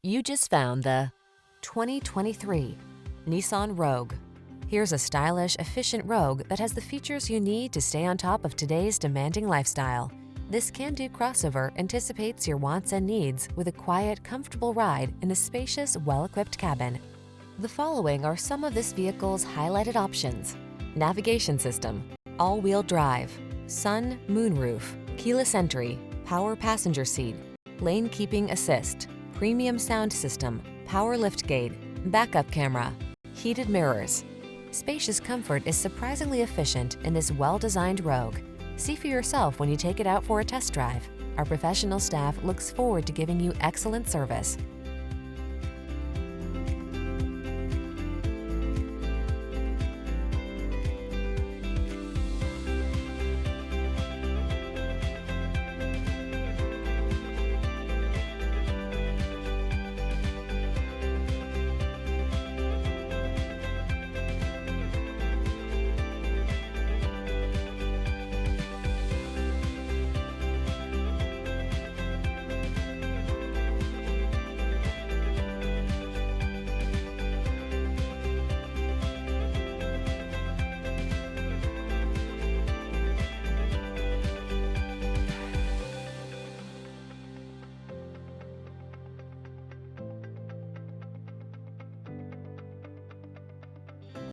You just found the 2023 Nissan Rogue. Here's a stylish, efficient Rogue that has the features you need to stay on top of today's demanding lifestyle. This can-do crossover anticipates your wants and needs with a quiet, comfortable ride in a spacious, well-equipped cabin. The following are some of this vehicle's highlighted options: navigation system, all-wheel drive, sun, moonroof, keyless entry, power passenger seat, lane keeping assist, premium sound system, power liftgate, backup camera, heated mirrors. Spacious comfort is surprisingly efficient in this well-designed Rogue. See for yourself when you take it out for a test drive. Our professional staff looks forward to giving you excellent service.